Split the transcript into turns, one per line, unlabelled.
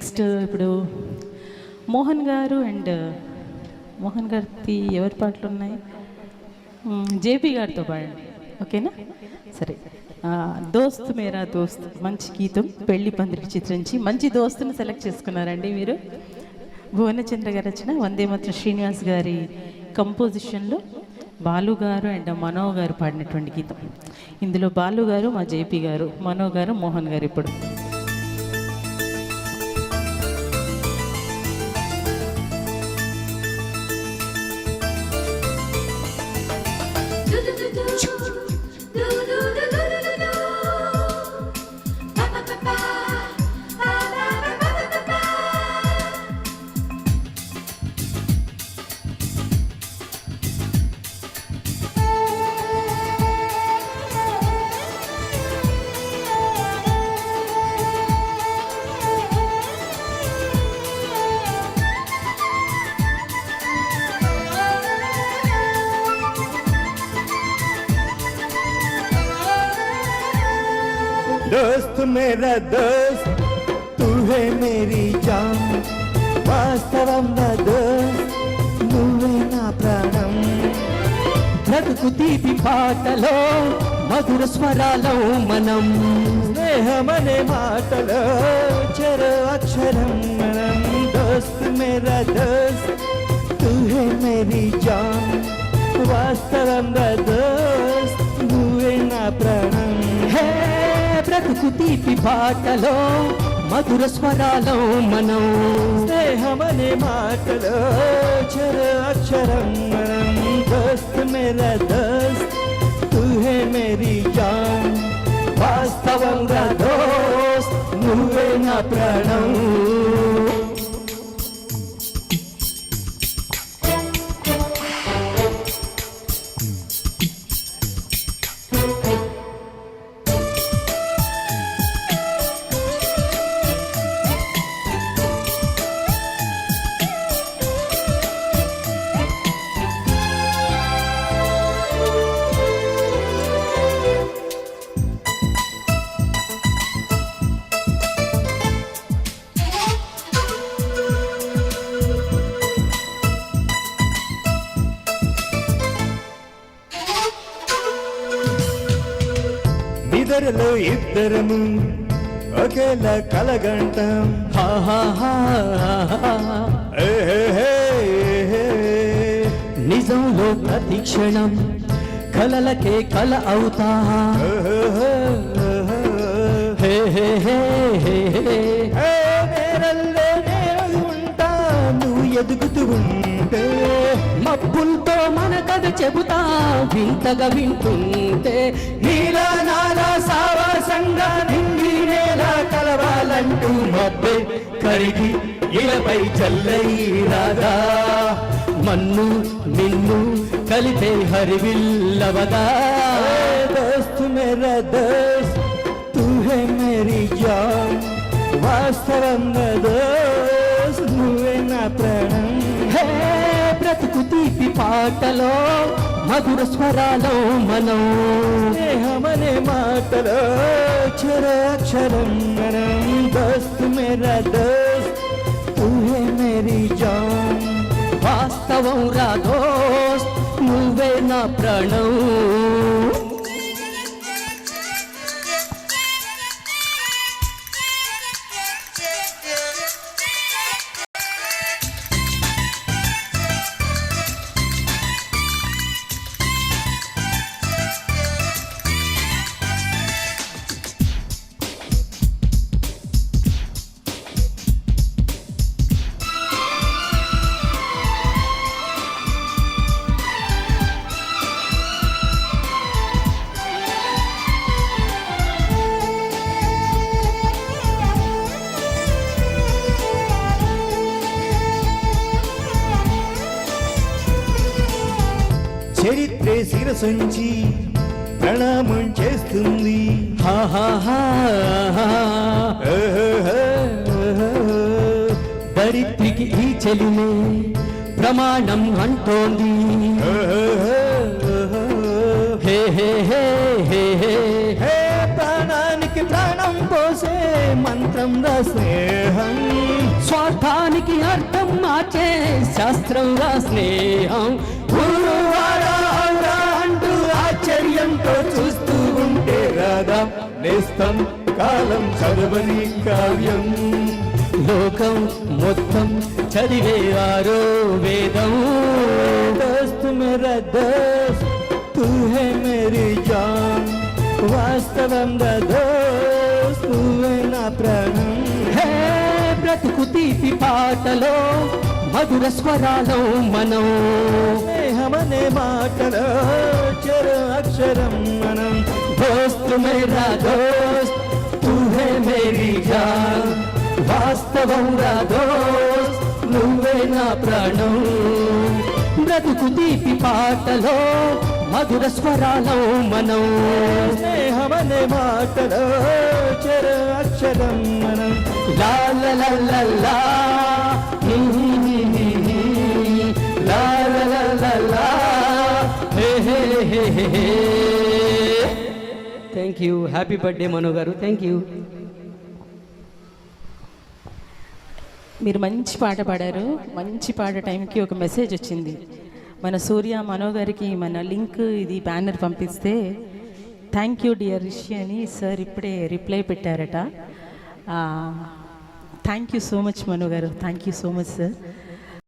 Next ఇప్పుడు మోహన్ గారు and Mohan గారి ఎవరి పాటలు ఉన్నాయి? జేపీ గారితో పాడండి, ఓకేనా? సరే. దోస్త్ మేరా దోస్త్ మంచి గీతం, పెళ్లి పందిరికి చిత్రించి మంచి దోస్తుని సెలెక్ట్ చేసుకున్నారండి మీరు. భువనచంద్ర గారు రచన, వందేమాతరం శ్రీనివాస్ గారి కంపోజిషన్లో బాలు గారు అండ్ మనో గారు పాడినటువంటి గీతం. ఇందులో బాలు గారు మా జేపీ గారు, మనో గారు మోహన్ గారు. ఇప్పుడు
दोस्त मेरा दोस्त तू है मेरी जान వాస్తవం నా దోస్త్ నువ్వే నా ప్రాణం బ్రతుకు తీపి పాటలో మధుర స్వరాలో మనం స్నేహమనే మాటలో చెర అక్షరం మనం దోస్త్ మేరా దోస్త్ తూ హే మేరీ జాన్ వాస్తవం నా దోస్త్ నువ్వే నా ప్రాణం హే బ్రతుకు తీపి పాటలో మధుర స్వరాలో మనం స్నేహమనే మాటలో చెర అక్షరం మనం దోస్త్ మేరా దోస్త్ తూ హే మేరీ జాన్ వాస్తవంగా దోస్త్ నువ్వే నా ప్రాణం. నిద్రలో ఇద్దరము ఒకేలా కలగంటాం నిజంలో ప్రతి క్షణం కలలకే కల అవుతా నేరల్లో నేను ఉంటా నువ్వు ఎదుగుతూ ఉంటే మబ్బులతో మన కథ చెబుతా వింతగా వింటుంటే నీలా నాలా సావాసంగా నిండి నేల కలవాలంటూ మబ్బే కరిగి ఇలపై చల్లై రాగా మన్ను నిన్ను కలిపే హరివిల్లవగా దోస్త్ మేరా దోస్త్ తూ హే మేరీ జాన్ వాస్తవం దోస్త్ నువ్వే నా ప్రాణం హే బ్రతుకు తీపి పాటలో మధుర స్వరాలో మనం స్నేహమనే మాటలో చెర అక్షరం మనం దోస్త్ మేరా దోస్త్ తూ హే మేరీ జాన్ వాస్తవం రా దోస్త్ నువ్వే నా ప్రాణం. చరిత్రే శిరసంచి ప్రణామం చేస్తుంది దరిద్రికి ఈ చెలిమే ప్రమాణం అంటోంది హే హే హే హే హే ప్రాణానికి ప్రాణం పోసే మంత్ర వాస్తవం రా స్నేహం, స్వార్థానికి అర్థం మార్చే శాస్త్రం రా స్నేహం. ఊరువాడా ఔరా అంటూ ఆశ్చర్యంతో చూస్తూ ఉంటే రాదా నేస్తం కాలం చదవని కావ్యం. లోకం మొత్తం చదివేవారో వేదం. దోస్త్ మేరా దోస్త్ తూ హై మేరీ జాన్, వాస్తవం రా దోస్త్ నువ్వే నా ప్రాణం. హే బ్రతుకు తీపి పాటలో మధుర స్వరాలో మనం, స్నేహమనే మాటలో చెరు అక్షరం మనం. దోస్త్ మేరా దోస్త్ తూ హై మేరీ జాన్, వాస్తవం రా దోస్త్ నువ్వే నా ప్రాణం. బ్రతుకు తీపి పాటలో మధుర స్వరాలో మనం, స్నేహమనే మాటలో చెరు అక్షరం మనం. లా లా లా లా లా, లా లా లా లా లా, హే హే హే హే హే. Thank you. Happy birthday Mano గారు. Thank you.
మీరు మంచి పాట పాడారు. మంచి పాట టైంకి ఒక మెసేజ్ వచ్చింది. మన సూర్య మనో గారికి మన లింక్ ఇది బ్యానర్ పంపిస్తే థ్యాంక్ యూ డియర్ రిషి అని సార్ ఇప్పుడే రిప్లై పెట్టారట. థ్యాంక్ యూ సో మచ్ మనో గారు. Thank you so much sir.